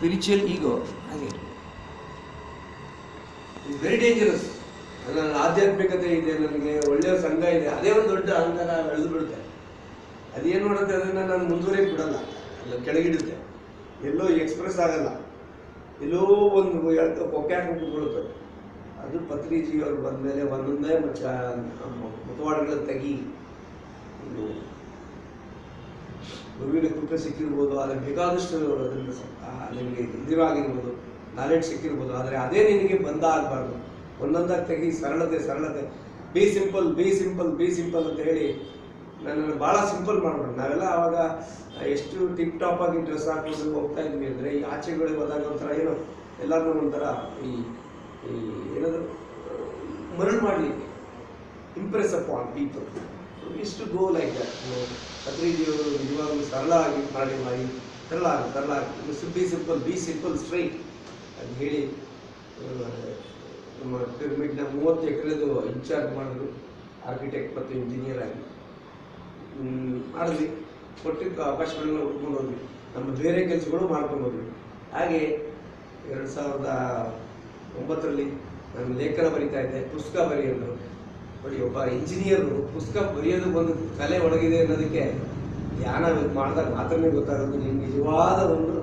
Spiritual ಈಗೋ ಹಾಗೆ very dangerous. ನನ್ನ ಆಧ್ಯಾತ್ಮಿಕತೆ ಇದೆ, ನನಗೆ ಒಳ್ಳೆಯ ಸಂಘ ಇದೆ, ಅದೇ ಒಂದು ದೊಡ್ಡ ಅಹಂಕಾರ ಬೆಳೆದು ಬಿಡುತ್ತೆ. ಅದೇನು ಮಾಡುತ್ತೆ, ಅದನ್ನು ನಾನು ಮುಂದುವರೆಗೆ ಬಿಡಲ್ಲ, ಅಲ್ಲ ಕೆಳಗಿಡುತ್ತೆ, ಎಲ್ಲೋ ಎಕ್ಸ್ಪ್ರೆಸ್ ಆಗಲ್ಲ, ಎಲ್ಲೋ ಒಂದು ಕೊಕ್ಕೆ ಹಾಕಿ ಕೂತ್ಕೊಳ್ಳುತ್ತೆ. ಅದು ಪತ್ರಿಜಿಯವರು ಬಂದಮೇಲೆ ಒಂದೊಂದೇ ಮುಖವಾಡಗಳ ತೆಗಿ, ಒಂದು ಗುರುವಿನ ಕೃಪೆ ಸಿಕ್ಕಿರ್ಬೋದು, ಅದಕ್ಕೆ ಬೇಕಾದಷ್ಟು ಅದರಿಂದ ನಿಮಗೆ ಇದಿರಾಗಿರ್ಬೋದು, ನಾಲೆಡ್ಜ್ ಸಿಕ್ಕಿರ್ಬೋದು, ಆದರೆ ಅದೇ ನಿನಗೆ ಬಂದ ಆಗಬಾರ್ದು. ಒಂದೊಂದಾಗಿ ತೆಗಿ, ಸರಳತೆ ಸರಳತೆ, B simple B simple B simple ಅಂತ ಹೇಳಿ ನನ್ನನ್ನು ಭಾಳ ಸಿಂಪಲ್ ಮಾಡ್ಬಿಟ್ಟು ನಾವೆಲ್ಲ ಆವಾಗ ಎಷ್ಟು ಟಿಪ್ ಟಾಪ್ ಆಗಿ ಡ್ರೆಸ್ ಹಾಕೊಂಡು ಹೋಗ್ತಾ ಇದ್ವಿ ಅಂದರೆ, ಈ ಆಚೆಗಳಿಗೆ ಹೋದಾಗ ಒಂಥರ ಏನೋ ಎಲ್ಲರೂ ಒಂಥರ ಈ ಏನಾದರೂ ಮರಳು ಮಾಡಲಿಕ್ಕೆ ಇಂಪ್ರೆಸ್ ಅಪಾನ್ ಪೀಪಲ್ ಇಷ್ಟು ಗೋ ಲೈಕ್ ದಟ್. ಪತ್ರಿಜಿಯವರು ನಿಜವಾಗಲೂ ಸರಳವಾಗಿ ಮಾಡಿ ಸರಳ ಬಿ ಸಿಂಪಲ್ ಸ್ಟ್ರೈಟ್ ಅಂತ ಹೇಳಿ ನಮ್ಮ ಪಿರಮಿಡ್ನ 30 ಎಕರೆದು ಇನ್ಚಾರ್ಜ್ ಮಾಡಿದ್ರು, ಆರ್ಕಿಟೆಕ್ಟ್ ಮತ್ತು ಇಂಜಿನಿಯರ್ ಆಗಿ ಮಾಡಿದ್ವಿ. ಕೊಟ್ಟಿದ್ದ ಅವಕಾಶಗಳನ್ನ ಹುಡ್ಕೊಂಡು ಹೋದ್ವಿ, ನಮ್ಮ ಬೇರೆ ಕೆಲಸಗಳು ಮಾಡ್ಕೊಂಡು ಹೋದ್ವಿ. ಹಾಗೆ 2009ರಲ್ಲಿ ನಾನು ಲೇಖನ ಬರಿತಾ ಇದ್ದೆ, ಪುಸ್ತಕ ಬರೆಯೋದು. ನೋಡಿ, ಒಬ್ಬ ಇಂಜಿನಿಯರು ಪುಸ್ತಕ ಬರೆಯೋದು ಒಂದು ಕಲೆ ಒಳಗಿದೆ ಅನ್ನೋದಕ್ಕೆ ಧ್ಯಾನ ಮಾಡಿದಾಗ ಮಾತ್ರನೇ ಗೊತ್ತಾಗೋದು. ನಿಮ್ಗೆ ನಿಜವಾದ ಒಂದು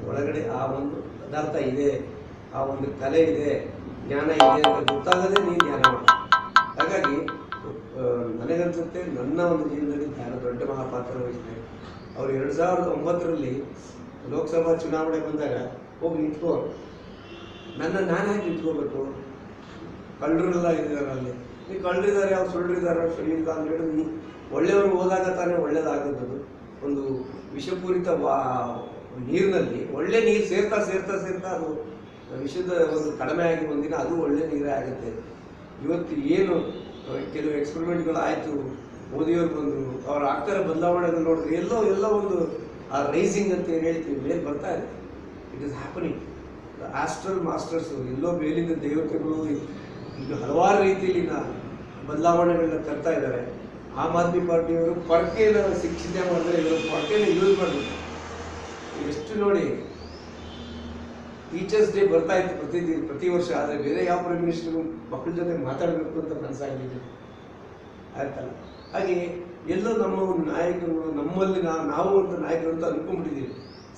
ಒಳಗಡೆ ಆ ಒಂದು ಪದಾರ್ಥ ಇದೆ, ಆ ಒಂದು ಕಲೆ ಇದೆ, ಜ್ಞಾನ ಇದೆ ಅಂತ ಗೊತ್ತಾಗದೆ ನೀವು ಧ್ಯಾನ ಮಾಡಿ. ಹಾಗಾಗಿ ನನಗನ್ಸುತ್ತೆ ನನ್ನ ಒಂದು ಜೀವನದಲ್ಲಿ ಧ್ಯಾನ ದೊಡ್ಡ ಮಹಾಪಾತ್ರ ವಹಿಸಿದೆ. ಅವರು 2009ರಲ್ಲಿ ಲೋಕಸಭಾ ಚುನಾವಣೆ ಬಂದಾಗ ಹೋಗಿ ನಿಂತ್ಕೋ, ನಾನು ಹೇಗೆ ನಿಂತ್ಕೋಬೇಕು, ಕಳ್ಳರೆಲ್ಲ ಇದ್ದಾರೆ ಅಲ್ಲಿ, ನೀವು ಕಳ್ಳರಿದ್ದಾರೆ, ಅವ್ರು ಸುಳ್ಳರಿದ್ದಾರೆ, ಇಲ್ಲ ಅಂತ ಹೇಳಿ ಒಳ್ಳೆಯವರು ಹೋದಾಗ ತಾನೇ ಒಳ್ಳೇದಾಗೋದು. ಒಂದು ವಿಷಪೂರಿತ ನೀರಿನಲ್ಲಿ ಒಳ್ಳೆ ನೀರು ಸೇರ್ತಾ ಅದು ವಿಷದ ಒಂದು ಕಡಿಮೆ ಆಗಿ ಒಂದಿನ ಅದು ಒಳ್ಳೆ ನೀರೇ ಆಗುತ್ತೆ. ಇವತ್ತು ಏನು ಕೆಲವು ಎಕ್ಸ್ಪೆರಿಮೆಂಟ್ಗಳು ಆಯಿತು, ಮೋದಿಯವರು ಬಂದರು, ಅವ್ರು ಆಗ್ತಾರೆ ಬದಲಾವಣೆಗಳು ನೋಡಿದ್ರೆ ಎಲ್ಲೋ ಒಂದು ಆ ರೈಸಿಂಗ್ ಅಂತ ಏನು ಹೇಳ್ತೀವಿ ಮೇಲೆ ಬರ್ತಾ ಇದೆ. It is happening. Astral masters ಎಲ್ಲೋ ಮೇಲಿಂದ ದೇವತೆಗಳು ಈಗ ಹಲವಾರು ರೀತಿಯಲ್ಲಿ ಬದಲಾವಣೆಗಳನ್ನ ತರ್ತಾ ಇದ್ದಾರೆ. ಆಮ್ ಆದ್ಮಿ ಪಾರ್ಟಿಯವರು ಪೊರಕೆನ ಶಿಕ್ಷಣೆ ಮಾಡಿದ್ರೆ ಇವರು ಪೊರಕೆನ ಯೂಸ್ ಮಾಡಬೇಕು. ಎಷ್ಟು ನೋಡಿ, ಟೀಚರ್ಸ್ ಡೇ ಬರ್ತಾ ಇತ್ತು ಪ್ರತಿ ವರ್ಷ, ಆದರೆ ಬೇರೆ ಯಾವ ಪ್ರೈಮ್ ಮಿನಿಸ್ಟರ್ ಮಕ್ಕಳ ಜೊತೆ ಮಾತಾಡಬೇಕು ಅಂತ ಮನಸ್ಸಾಗಲಿಲ್ಲ, ಆಯ್ತಲ್ಲ. ಹಾಗೆ ಎಲ್ಲೋ ನಮ್ಮ ಒಂದು ನಾಯಕರು, ನಮ್ಮಲ್ಲಿ ನಾವು ಒಂದು ನಾಯಕರು ಅಂತ ಅಂದ್ಕೊಂಡ್ಬಿಟ್ಟಿದ್ದೀವಿ.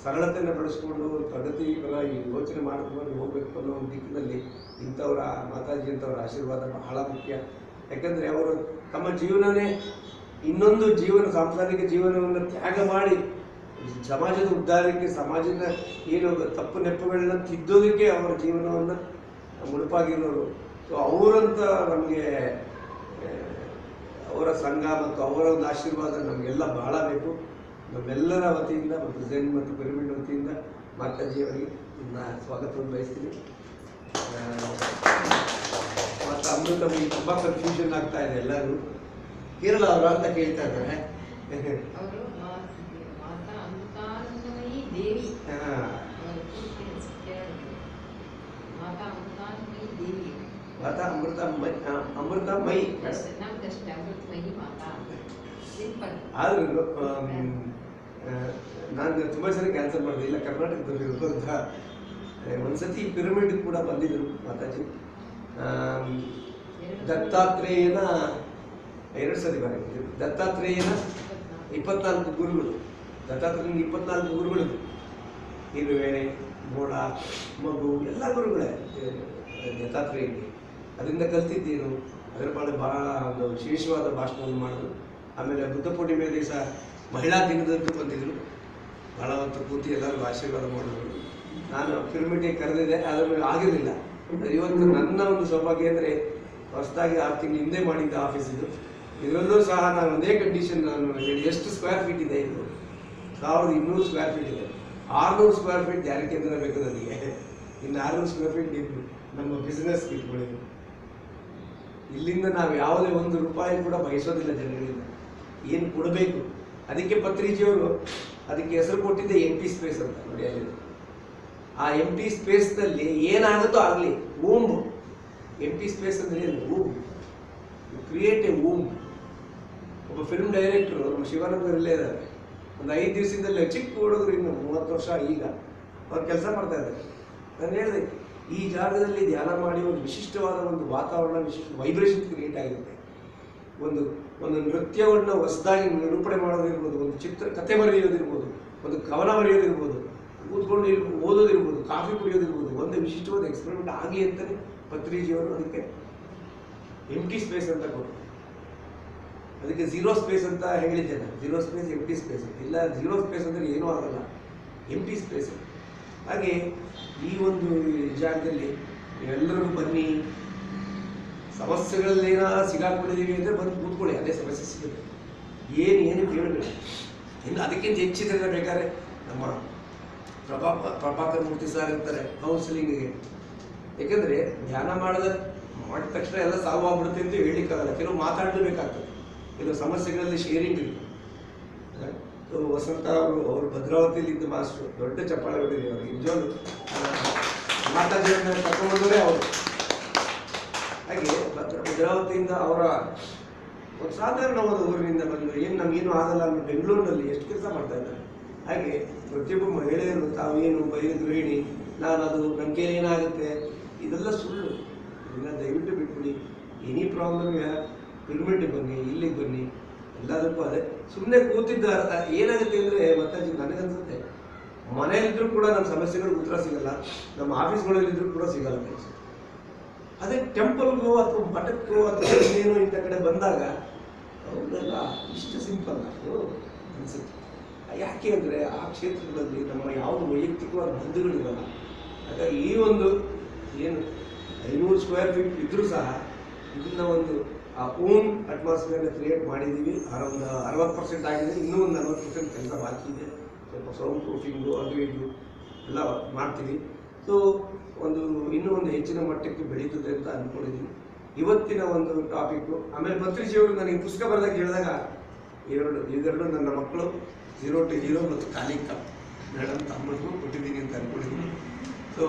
ಸರಳತೆಯನ್ನು ಬೆಳೆಸ್ಕೊಂಡು ಪ್ರಗತಿ ಪರ ಯೋಚನೆ ಮಾಡಿಕೊಂಡು ಹೋಗಬೇಕು ಅನ್ನೋ ಒಂದು ದಿಕ್ಕಿನಲ್ಲಿ ಇಂಥವರ ಮಾತಾಜಿ ಅಂತವರ ಆಶೀರ್ವಾದ ಬಹಳ ಮುಖ್ಯ. ಯಾಕಂದರೆ ಅವರು ತಮ್ಮ ಜೀವನನೇ ಇನ್ನೊಂದು ಸಾಂಸಾರಿಕ ಜೀವನವನ್ನು ತ್ಯಾಗ ಮಾಡಿ ಸಮಾಜದ ಉದ್ಧಾರಕ್ಕೆ, ಸಮಾಜದ ಏನು ತಪ್ಪು ನೆಪ್ಪುಗಳನ್ನ ತಿದ್ದೋದಕ್ಕೆ ಅವರ ಜೀವನವನ್ನು ಮುಡುಪಾಗಿರೋರು. ಸೊ ಅವರಂತ ನಮಗೆ ಅವರ ಸಂಘ ಮತ್ತು ಅವರ ಒಂದು ಆಶೀರ್ವಾದ ನಮಗೆಲ್ಲ ಬಹಳ ಬೇಕು. ನಮ್ಮೆಲ್ಲರ ವತಿಯಿಂದ ಮತ್ತು ಝೆನ್ ಮತ್ತು ಪಿರಮಿಡ್ ವತಿಯಿಂದ ಮಾತಾಜಿಯವರಿಗೆ ಸ್ವಾಗತವನ್ನು ಬಯಸ್ತೀನಿ. ಮತ್ತು ಅಮೃತಮಯಿ ತುಂಬ ಕನ್ಫ್ಯೂಷನ್ ಆಗ್ತಾ ಇದೆ ಎಲ್ಲರೂ. ಕೇರಳ ಅವರ ಅಂತ ಕೇಳ್ತಾ ಇದ್ದಾರೆ. ಮಾತಾ ಅಮೃತಮಯಿ ಆದ್ರೂ ನಾನು ತುಂಬ ಸರಿ ಕ್ಯಾನ್ಸಲ್ ಮಾಡಿದೆ, ಇಲ್ಲ ಕರ್ನಾಟಕದಲ್ಲಿರೋದು ಅಂತ. ಒಂದ್ಸತಿ ಪಿರಮಿಡ್ ಕೂಡ ಬಂದಿದ್ರು ಮಾತಾಜಿ. ದತ್ತಾತ್ರೇಯನ 2 ಸರಿ ಬಂದಿದ್ರು. ದತ್ತಾತ್ರೇಯನ 24 ಗುರುಗಳು, ದತ್ತಾತ್ರೇಯನ 24 ಗುರುಗಳಿದ್ರು. ಇರುವೆ, ಮೋಡ, ಮಗು ಎಲ್ಲ ಗುರುಗಳೇ ದತ್ತಾತ್ರೇಯನಿಗೆ. ಅದರಿಂದ ಕಲ್ತಿದ್ದೇನು, ಅದರ ಭಾಳ ಒಂದು ವಿಶೇಷವಾದ ಭಾಷಣವನ್ನು ಮಾಡಿದ್ರು. ಆಮೇಲೆ ಬುದ್ಧ ಪೂರ್ಣಿಮೆ ದಿವಸ ಮಹಿಳಾ ದಿನದಂತೂ ಬಂದಿದ್ದರು. ಭಾಳ ಹೊತ್ತು ಕೂತಿ ಎಲ್ಲರಿಗೂ ಆಶೀರ್ವಾದ ಮಾಡಿದ್ರು. ನಾನು ಪಿರಮಿಡ್ಗೆ ಕರೆದಿದ್ದೆ, ಆದರೆ ಆಗಿರಲಿಲ್ಲ. ಇವತ್ತು ನನ್ನ ಒಂದು ಸೌಭಾಗ್ಯ ಅಂದರೆ ಹೊಸದಾಗಿ 6 ತಿಂಗಳು ಹಿಂದೆ ಮಾಡಿದ್ದ ಆಫೀಸ್ ಇದು. ಇದರಲ್ಲೂ ಸಹ ನಾನು ಒಂದೇ ಕಂಡೀಷನ್ ನಾನು ಹೇಳಿ, ಎಷ್ಟು ಸ್ಕ್ವೇರ್ ಫೀಟ್ ಇದೆ ಇದು? 1200 ಸ್ಕ್ವೇರ್ ಫೀಟ್ ಇದೆ. 600 ಸ್ಕ್ವೇರ್ ಫೀಟ್ ಜಾರಿ ಕೇಂದ್ರ ಬೇಕು ನನಗೆ. ಇನ್ನು 600 ಸ್ಕ್ವೇರ್ ಫೀಟ್ ನಮ್ಮ ಬಿಸ್ನೆಸ್ ಇಟ್ಕೊಳ್ಳಿ. ಇಲ್ಲಿಂದ ನಾವು ಯಾವುದೇ ₹1 ಕೂಡ ಬಯಸೋದಿಲ್ಲ ಜನಗಳಿಂದ. ಏನು ಕೊಡಬೇಕು, ಅದಕ್ಕೆ ಪತ್ರಿಜಿಯವರು ಅದಕ್ಕೆ ಹೆಸರು ಕೊಟ್ಟಿದ್ದೆ ಎಂಟಿ ಸ್ಪೇಸ್ ಅಂತ. ನೋಡಿ ಅಲ್ಲಿ ಆ ಎಂಟಿ ಸ್ಪೇಸ್ನಲ್ಲಿ ಏನಾಗುತ್ತೋ ಆಗಲಿ, ಊಂಬ್. ಎಂಟಿ ಸ್ಪೇಸ್ ಅಂದರೆ ಏನು? ಊಂಬ್. Create a womb. ಒಬ್ಬ ಫಿಲ್ಮ್ ಡೈರೆಕ್ಟರು ನಮ್ಮ ಶಿವಾನಂದರಲ್ಲೇ ಇದ್ದಾರೆ. ಒಂದು 5 ದಿವಸದಲ್ಲಿ ಚಿಕ್ಕ ಹುಡುಗರು, ಇನ್ನು 30 ವರ್ಷ ಈಗ ಅವ್ರು ಕೆಲಸ ಮಾಡ್ತಾ ಇದ್ದಾರೆ. ನಾನು ಹೇಳಿದೆ, ಈ ಜಾಗದಲ್ಲಿ ಧ್ಯಾನ ಮಾಡಿ ಒಂದು ವಿಶಿಷ್ಟವಾದ ಒಂದು ವಾತಾವರಣ, ವಿಶಿಷ್ಟ ವೈಬ್ರೇಷನ್ ಕ್ರಿಯೇಟ್ ಆಗಿರುತ್ತೆ. ಒಂದು ಒಂದು ನೃತ್ಯವನ್ನು ಹೊಸದಾಗಿ ನಿರೂಪಣೆ ಮಾಡೋದಿರ್ಬೋದು, ಒಂದು ಚಿತ್ರ ಕತೆ ಬರೆಯೋದಿರ್ಬೋದು, ಒಂದು ಕವನ ಬರೆಯೋದಿರ್ಬೋದು, ಕೂತ್ಕೊಂಡು ಓದೋದಿರ್ಬೋದು, ಕಾಫಿ ಕುಡಿಯೋದಿರ್ಬೋದು, ಒಂದು ವಿಶಿಷ್ಟವಾದ ಎಕ್ಸ್ಪೆರಿಮೆಂಟ್ ಆಗಲಿ ಅಂತಲೇ ಪತ್ರಿಜಿಯವರು ಅದಕ್ಕೆ ಎಂಟಿ ಸ್ಪೇಸ್ ಅಂತ ಕೊಟ್ಟರು. ಅದಕ್ಕೆ ಝೀರೋ ಸ್ಪೇಸ್ ಅಂತ ಹೇಳಿದ್ದೇನೆ. ಝೀರೋ ಸ್ಪೇಸ್, ಎಂಟಿ ಸ್ಪೇಸ್. ಇಲ್ಲ, ಝೀರೋ ಸ್ಪೇಸ್ ಅಂದರೆ ಏನೂ ಆಗಲ್ಲ, ಎಂಟಿ ಸ್ಪೇಸ್. ಹಾಗೆ ಈ ಒಂದು ಜಾಗದಲ್ಲಿ ನೀವೆಲ್ಲರೂ ಬನ್ನಿ. ಸಮಸ್ಯೆಗಳಲ್ಲಿ ಸಿಗಾಕೊಂಡಿದ್ದೀವಿ ಅಂದರೆ ಬಂದು ಕೂತ್ಕೊಳ್ಳಿ, ಅದೇ ಸಮಸ್ಯೆ ಸಿಗುತ್ತೆ. ಏನು ಕೇಳಬೇಡಿ. ಇನ್ನು ಅದಕ್ಕಿಂತ ಹೆಚ್ಚಿದ್ರೆ ಬೇಕಾದ್ರೆ ನಮ್ಮ ಪ್ರಭಾಕರ್ ಮೂರ್ತಿ ಸರ್ ಇರ್ತಾರೆ ಕೌನ್ಸಿಲಿಂಗಿಗೆ. ಯಾಕೆಂದರೆ ಧ್ಯಾನ ಮಾಡಿದ ತಕ್ಷಣ ಎಲ್ಲ ಸಾವು ಆಗ್ಬಿಡುತ್ತೆ ಅಂತ ಹೇಳಿಕ್ಕಾಗಲ್ಲ. ಕೆಲವು ಮಾತಾಡಲೇಬೇಕಾಗ್ತದೆ, ಕೆಲವು ಸಮಸ್ಯೆಗಳಲ್ಲಿ ಶೇರಿಂಗ್ ಇರುತ್ತೆ. ವಸಂತ ಅವರು ಭದ್ರಾವತಿಯಲ್ಲಿ ಇದ್ದ ಮಾಸ್ಟ್ರು, ದೊಡ್ಡ ಚಪ್ಪಾಳೆ ಹೊಡಿರಿ ಅವ್ರಿಗೆ. ನಿಜವಾಗ್ಲು ಮಾತಾಡಿದ ಕರ್ಕೊಂಡ್ಬಂದವರೇ ಅವರು. ಹಾಗೆ ಭದ್ರಾವತಿಯಿಂದ ಅವರ ಒಂದು ಸಾಧಾರಣವಾದ ಊರಿನಿಂದ ಬಂದು ನಮಗೇನು ಆಗಲ್ಲ ಅನ್ನೋ ಬೆಂಗಳೂರಿನಲ್ಲಿ ಎಷ್ಟು ಕೆಲಸ ಮಾಡ್ತಾ ಇದ್ದಾರೆ. ಹಾಗೆ ಪ್ರತಿಯೊಬ್ಬ ಮಹಿಳೆಯರು ತಾವೇನು ಬಯಲು ಗೃಹಿಣಿ, ನನ್ನ ಕೈಲಿ ಏನಾಗುತ್ತೆ, ಇದೆಲ್ಲ ಸುಳ್ಳು. ಇದನ್ನ ದಯವಿಟ್ಟು ಬಿಟ್ಬಿಡಿ. ಎನಿ ಪ್ರಾಬ್ಲಮ್ ಪಿರಮಿಡ್ಗೆ ಬನ್ನಿ, ಇಲ್ಲಿಗೆ ಬನ್ನಿ, ಎಲ್ಲದಕ್ಕೂ ಅದೇ. ಸುಮ್ಮನೆ ಕೂತಿದ್ದ ಏನಾಗುತ್ತೆ ಅಂದರೆ ಮತ್ತೆ ನನಗನ್ಸುತ್ತೆ, ಮನೆಯಲ್ಲಿದ್ದರೂ ಕೂಡ ನಮ್ಮ ಸಮಸ್ಯೆಗಳಿಗೆ ಉತ್ತರ ಸಿಗಲ್ಲ, ನಮ್ಮ ಆಫೀಸ್ಗಳಲ್ಲಿದ್ದರೂ ಕೂಡ ಸಿಗಲ್ಲ ಕೆಲಸ. ಅದೇ ಟೆಂಪಲ್ಗೋ ಅಥವಾ ಮಠಕ್ಕೋ ಅಥವಾ ಏನೋ ಇಂಥ ಕಡೆ ಬಂದಾಗ ಅವರೆಲ್ಲ ಇಷ್ಟು ಸಿಂಪಲ್ ಅನಿಸುತ್ತೆ. ಯಾಕೆ ಅಂದರೆ ಆ ಕ್ಷೇತ್ರಗಳಲ್ಲಿ ನಮ್ಮ ಯಾವುದು ವೈಯಕ್ತಿಕವಾದ ಬಂಧುಗಳಿರಲ್ಲ. ಹಾಗಾಗಿ ಈ ಒಂದು ಏನು 500 ಸ್ಕ್ವೇರ್ ಫೀಟ್ ಇದ್ದರೂ ಸಹ ಇದನ್ನ ಒಂದು ಆ ಓನ್ ಅಟ್ಮಾಸ್ಫಿಯರ್ನ ಕ್ರಿಯೇಟ್ ಮಾಡಿದ್ದೀವಿ. ಒಂದು 60% ಆಗಿದೆ, ಇನ್ನೂ ಒಂದು 40% ಕೆಲಸ ಬಾಕಿ ಇದೆ. ಸ್ವಲ್ಪ ಸೌಂಡ್ ಪ್ರೂಫಿಂಗು ಅದು ಇದು ಎಲ್ಲ ಮಾಡ್ತೀವಿ. ಸೊ ಇನ್ನೂ ಒಂದು ಹೆಚ್ಚಿನ ಮಟ್ಟಕ್ಕೆ ಬೆಳೀತದೆ ಅಂತ ಅಂದ್ಕೊಂಡಿದ್ದೀನಿ. ಇವತ್ತಿನ ಒಂದು ಟಾಪಿಕ್ಕು. ಆಮೇಲೆ ಪತ್ರಿಜಿಯವರು ನನಗೆ ಪುಸ್ತಕ ಬರೆದಾಗ ಹೇಳಿದಾಗ ಇವೆರಡು ನನ್ನ ಮಕ್ಕಳು 0 to Hero ಮತ್ತು ಕಾಲಿಕ ಮೇಡಮ್ ತಮ್ಮಗೂ ಕೊಟ್ಟಿದ್ದೀನಿ ಅಂತ ಅಂದ್ಕೊಂಡಿದ್ದೀನಿ. ಸೊ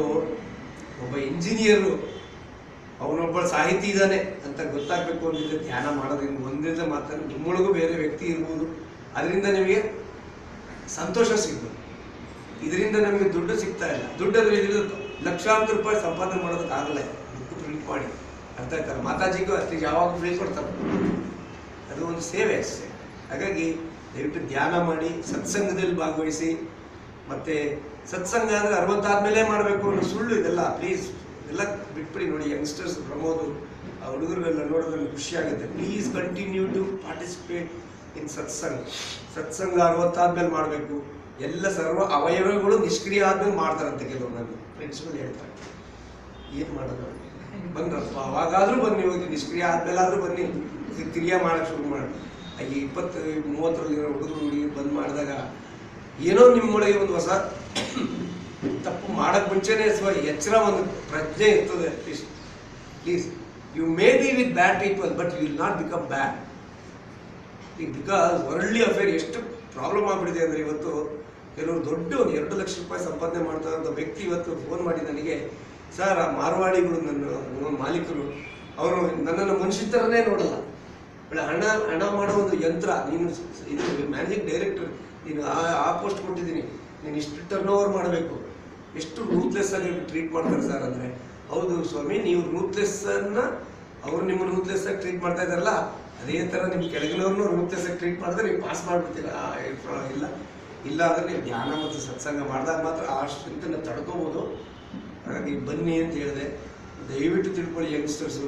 ಒಬ್ಬ ಇಂಜಿನಿಯರು ಅವನೊಬ್ಬ ಸಾಹಿತಿ ಇದ್ದಾನೆ ಅಂತ ಗೊತ್ತಾಗಬೇಕು ಅಂತಿದ್ರೆ ಧ್ಯಾನ ಮಾಡೋದ್ರಿಂದ ಒಂದರಿಂದ ಮಾತಾಡಿ ನಿಮ್ಮೊಳಗೂ ಬೇರೆ ವ್ಯಕ್ತಿ ಇರ್ಬೋದು. ಅದರಿಂದ ನಿಮಗೆ ಸಂತೋಷ ಸಿಗ್ಬೋದು. ಇದರಿಂದ ನಮಗೆ ದುಡ್ಡು ಸಿಗ್ತಾ ಇಲ್ಲ. ದುಡ್ಡು ಅಂದರೆ ಇದರಿಂದ ಲಕ್ಷಾಂತರ ರೂಪಾಯಿ ಸಂಪಾದನೆ ಮಾಡೋದಕ್ಕಾಗಲ್ಲ. ಬುಕ್ ಪ್ರಿಂಟ್ ಮಾಡಿ ಅರ್ಥ ಆಯ್ತಲ್ಲ. ಮಾತಾಜಿಗೂ ಅಷ್ಟೇ ಯಾವಾಗ ಫ್ರೀ ಕೊಡ್ತಾರೆ, ಅದು ಒಂದು ಸೇವೆ ಅಷ್ಟೇ. ಹಾಗಾಗಿ ದಯವಿಟ್ಟು ಧ್ಯಾನ ಮಾಡಿ, ಸತ್ಸಂಗದಲ್ಲಿ ಭಾಗವಹಿಸಿ. ಮತ್ತು ಸತ್ಸಂಗ ಅಂದರೆ 60 ಆದಮೇಲೆ ಮಾಡಬೇಕು ಅನ್ನೋ ಸುಳ್ಳು ಇದೆಲ್ಲ. ಪ್ಲೀಸ್ ಎಲ್ಲ ಬಿಟ್ಬಿಡಿ. ನೋಡಿ, ಯಂಗ್ಸ್ಟರ್ಸ್ ಪ್ರಮೋದು ಆ ಹುಡುಗರಿಗೆಲ್ಲ ನೋಡೋದ್ರಲ್ಲಿ ಖುಷಿಯಾಗುತ್ತೆ. Please continue to participate in satsang. Satsang 60 ಆದಮೇಲೆ ಮಾಡಬೇಕು. ಎಲ್ಲ ಸರ್ವ ಅವಯವಗಳು ನಿಷ್ಕ್ರಿಯ ಆದ್ಮೇಲೆ ಮಾಡ್ತಾರಂತೆ ಕೆಲವರು. ನನ್ನ ಫ್ರೆಂಡ್ಸ್ಗಳು ಹೇಳ್ತಾರೆ, ಏನು ಮಾಡೋದು ಬಂದ್ರಪ್ಪ ಅವಾಗಾದರೂ ಬನ್ನಿ, ಹೋಗಿ ನಿಷ್ಕ್ರಿಯ ಆದ್ಮೇಲಾದರೂ ಬನ್ನಿ, ಕ್ರಿಯೆ ಮಾಡೋಕ್ಕೆ ಶುರು ಮಾಡಿ. ಹಾಗೆ 20-30 ಹುಡುಗರು ಬಂದ್ ಮಾಡಿದಾಗ ಏನೋ ನಿಮ್ಮೊಳಗೆ ಒಂದು ಹೊಸ ತಪ್ಪು ಮಾಡೋಕ್ಕೆ ಮುಂಚೆನೇ ಎಚ್ಚರ, ಒಂದು ಪ್ರಜ್ಞೆ ಇರ್ತದೆ. At least please, you may be with bad people but you will not become bad. Because worldly affair ಎಷ್ಟು ಪ್ರಾಬ್ಲಮ್ ಆಗ್ಬಿಟ್ಟಿದೆ ಅಂದರೆ, ಇವತ್ತು ಕೆಲವರು ದೊಡ್ಡ ಒಂದು 2 ಲಕ್ಷ ರೂಪಾಯಿ ಸಂಪಾದನೆ ಮಾಡ್ತಾ ಇರೋ ವ್ಯಕ್ತಿ ಇವತ್ತು ಫೋನ್ ಮಾಡಿ ನನಗೆ, ಸರ್ ಆ ಮಾರ್ವಾಡಿಗಳು ನನ್ನ ಮಾಲೀಕರು ಅವರು ನನ್ನನ್ನು ಮನುಷ್ಯ ಥರನೇ ನೋಡಲ್ಲ, ಹಣ ಮಾಡೋ ಒಂದು ಯಂತ್ರ, ನೀನು ಇದು ಮ್ಯಾನೇಜಿಂಗ್ ಡೈರೆಕ್ಟರ್, ನೀನು ಆ ಪೋಸ್ಟ್ ಕೊಟ್ಟಿದ್ದೀನಿ, ನೀನು ಇಷ್ಟು ಟರ್ನ್ ಓವರ್ ಮಾಡಬೇಕು, ಎಷ್ಟು ರೂತ್ಲೆಸ್ ಆಗಿ ಟ್ರೀಟ್ ಮಾಡ್ತಾರೆ ಸರ್ ಅಂದರೆ, ಹೌದು ಸ್ವಾಮಿ, ನೀವು ರೂತ್ಲೆಸ್ಸನ್ನು ಅವರು ನಿಮ್ಮನ್ನು ರೂತ್ಲೆಸ್ ಆಗಿ ಟ್ರೀಟ್ ಮಾಡ್ತಾ ಇದ್ದಾರಲ್ಲ, ಅದೇ ಥರ ನಿಮ್ಮ ಕೆಳಗಿನವ್ರನ್ನೂ ರೂತ್ಲೆಸ್ ಆಗಿ ಟ್ರೀಟ್ ಮಾಡಿದ್ರೆ ನೀವು ಪಾಸ್ ಮಾಡಿಬಿಡ್ತೀರಾ. ಇಲ್ಲ ಅಂದರೆ ನೀವು ಧ್ಯಾನ ಮತ್ತು ಸತ್ಸಂಗ ಮಾಡಿದಾಗ ಮಾತ್ರ ಆ ಸ್ಟ್ರೆಂತನ್ನು ತಡ್ಕೋಬೋದು. ಹಾಗಾಗಿ ಬನ್ನಿ ಅಂತ ಹೇಳಿದೆ. ದಯವಿಟ್ಟು ತಿಳ್ಕೊಳ್ಳಿ ಯಂಗ್ಸ್ಟರ್ಸು,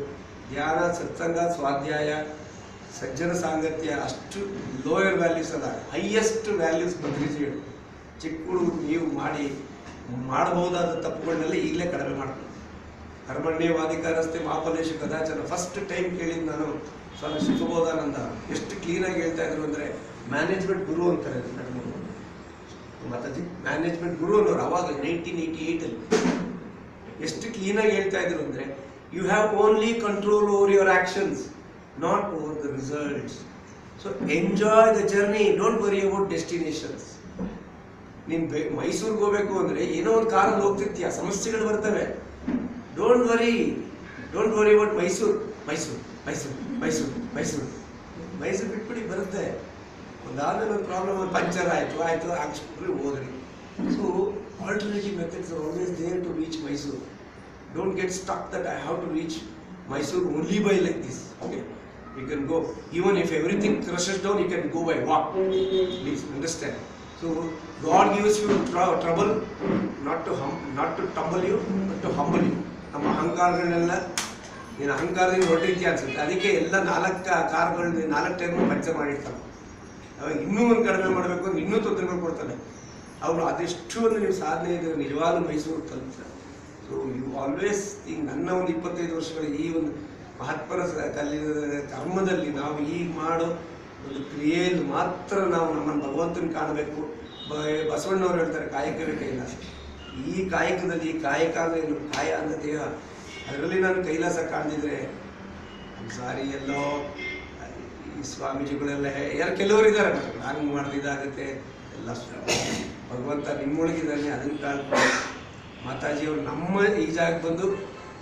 ಧ್ಯಾನ, ಸತ್ಸಂಗ, ಸ್ವಾಧ್ಯಾಯ, ಸಜ್ಜನ ಸಾಂಗತ್ಯ ಅಷ್ಟು ಲೋಯರ್ ವ್ಯಾಲ್ಯೂಸ್ ಅಲ್ಲ, ಹೈಯೆಸ್ಟ್ ವ್ಯಾಲ್ಯೂಸ್ ಬದ್ರಿಸಿಗಳು. ಚಿಕ್ಕ ಹುಡುಗರು ನೀವು ಮಾಡಬಹುದಾದ ತಪ್ಪುಗಳನ್ನೆಲ್ಲ ಈಗಲೇ ಕಡಿಮೆ ಮಾಡ್ತೀನಿ. ಕರ್ಮಣ್ಯವಾಧಿಕಾರಸ್ಥೆ ಮಾಫಲೇಶು ಕದಾಚನ. ಫಸ್ಟ್ ಟೈಮ್ ಕೇಳಿದ್ದು ನಾನು ಸ್ವಾಮಿ ಸುಬೋಧಾನಂದ ಎಷ್ಟು ಕ್ಲೀನಾಗಿ ಹೇಳ್ತಾ ಇದ್ರು ಅಂದರೆ, ಮ್ಯಾನೇಜ್ಮೆಂಟ್ ಗುರು ಅಂತಾರೆ ಮಾತಾಜಿ, ಮ್ಯಾನೇಜ್ಮೆಂಟ್ ಗುರು ಅನ್ನೋರು ಅವಾಗ 1988ಅಲ್ಲಿ ಎಷ್ಟು ಕ್ಲೀನಾಗಿ ಹೇಳ್ತಾ ಇದ್ರು ಅಂದರೆ, you have only control over your actions, not over the results. So enjoy the journey, don't worry about destinations. ನೀನು ಮೈಸೂರಿಗೆ ಹೋಗ್ಬೇಕು ಅಂದರೆ ಏನೋ ಒಂದು ಕಾರಲ್ಲಿ ಹೋಗ್ತಿರ್ತೀಯ, ಸಮಸ್ಯೆಗಳು ಬರ್ತವೆ. ಡೋಂಟ್ ವರಿ ಅಬೌಟ್ ಮೈಸೂರು ಬಿಟ್ಬಿಡಿ, ಬರುತ್ತೆ. ಒಂದಾದ್ಮೇಲೆ ಒಂದು ಪ್ರಾಬ್ಲಮ್, ಪಂಚರ್ ಆಯಿತು ಹಾಕ್ಸ್ಬಿಟ್ರಿ ಹೋದ್ರಿ. So Alternative methods are always there to reach Mysore. Don't get stuck that I have to reach Mysore only by like this. Okay, you can go. Even if everything crushes down, you can go by walk. Please understand. So God gives you trouble not to tumble you, but to humble you. ನಮ್ಮ ಅಹಂಕಾರಗಳನ್ನೆಲ್ಲ ನೀನು ಅಹಂಕಾರದಿಂದ ಹೊರಟಿದ್ಯಾ ಅನ್ಸುತ್ತೆ, ಅದಕ್ಕೆ ಎಲ್ಲ 4 time ಪಂಚ ಮಾಡಿರ್ತಾನೆ. ಅವಾಗ ಇನ್ನೂ ಒಂದು ಕಡಿಮೆ ಮಾಡಬೇಕು ಅಂದ್ರೆ ಇನ್ನೂ ತೊಂದರೆಗಳು ಕೊಡ್ತಾನೆ. ಅವರು ಅದೆಷ್ಟು ಒಂದು ನೀವು ಸಾಧನೆ ಇದ್ರೆ ನಿಜವಾದ ಮೈಸೂರು ತಲುಪ್ತಾರೆ. ಸೊ ಯು ಆಲ್ವೇಸ್ ಈಗ ನನ್ನ ಒಂದು 25 ವರ್ಷಗಳ ಈ ಒಂದು ಮಹಾತ್ಮರ ಕರ್ಮದಲ್ಲಿ ನಾವು ಈಗ ಮಾಡೋ ಒಂದು ಕ್ರಿಯೆಯಲ್ಲಿ ಮಾತ್ರ ನಾವು ನಮ್ಮನ್ನು ಭಗವಂತನ ಕಾಣಬೇಕು. ಬಸವಣ್ಣವ್ರು ಹೇಳ್ತಾರೆ ಕಾಯಕವೇ ಕೈಲಾಸ. ಈ ಕಾಯಕದಲ್ಲಿ ಕಾಯಕ ಅಂದರೆ ಏನು? ಕಾಯ ಅಂದರೆ ದೇಹ. ಅದರಲ್ಲಿ ನಾನು ಕೈಲಾಸ ಕಾಣ್ದಿದ್ರೆ ಸಾರಿ ಎಲ್ಲೋ ಈ ಸ್ವಾಮೀಜಿಗಳೆಲ್ಲ ಕೆಲವರು ಇದ್ದಾರೆ, ನಾನು ಮಾಡ್ದಿದ್ದಾಗುತ್ತೆ ಎಲ್ಲ. ಭಗವಂತ ನಿಮ್ಮೊಳಗಿದ್ದಾನೆ, ಅದನ್ನು ಕಾಣ್ಕೊಂಡು ಮಾತಾಜಿಯವರು ನಮ್ಮ ಈ ಜಾಗಕ್ಕೆ ಬಂದು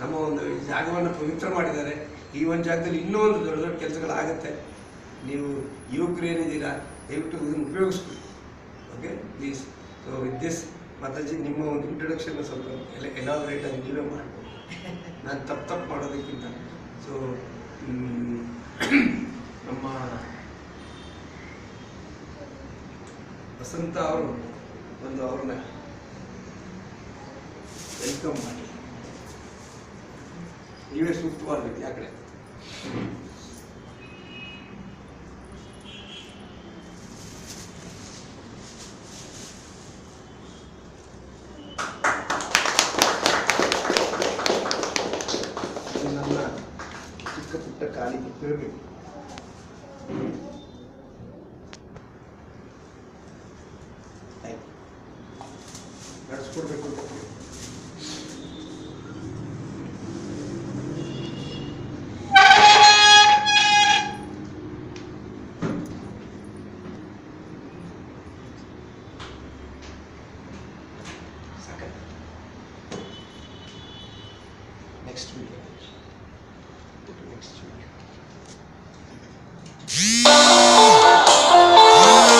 ನಮ್ಮ ಒಂದು ಜಾಗವನ್ನು ಪವಿತ್ರ ಮಾಡಿದ್ದಾರೆ. ಈ ಒಂದು ಜಾಗದಲ್ಲಿ ಇನ್ನೂ ಒಂದು ದೊಡ್ಡ ದೊಡ್ಡ ಕೆಲಸಗಳಾಗುತ್ತೆ. ನೀವು ಯುವಕರು ಏನಿದ್ದೀರಾ ದಯವಿಟ್ಟು ಇದನ್ನು ಉಪಯೋಗಿಸ್ಬೇಕು. Okay please. So with this Mataji ನಿಮ್ಮ ಒಂದು ಇಂಟ್ರೊಡಕ್ಷನ್ ಸ್ವಲ್ಪ ಎಲಾಬ್ರೇಟ್ ಆಗಿ ನೀವೇ ಮಾಡ್ಬೋದು, ನಾನು ತಪ್ಪು ಮಾಡೋದಕ್ಕಿಂತ. ಸೊ ನಮ್ಮ ವಸಂತ ಅವರು ಒಂದು ಅವ್ರನ್ನ ವೆಲ್ಕಮ್ ಮಾಡಿ, ನೀವೇ ಸೂಕ್ತವಾಗಬೇಕು. ಯಾಕಡೆ ನನ್ನ ಚಿಕ್ಕ ಪುಟ್ಟ ಕಾಲಿಗೆ ತಿರುಗಬೇಕು. ನಡೆಸ್ಕೊಡ್ಬೇಕು. Next week. Next week.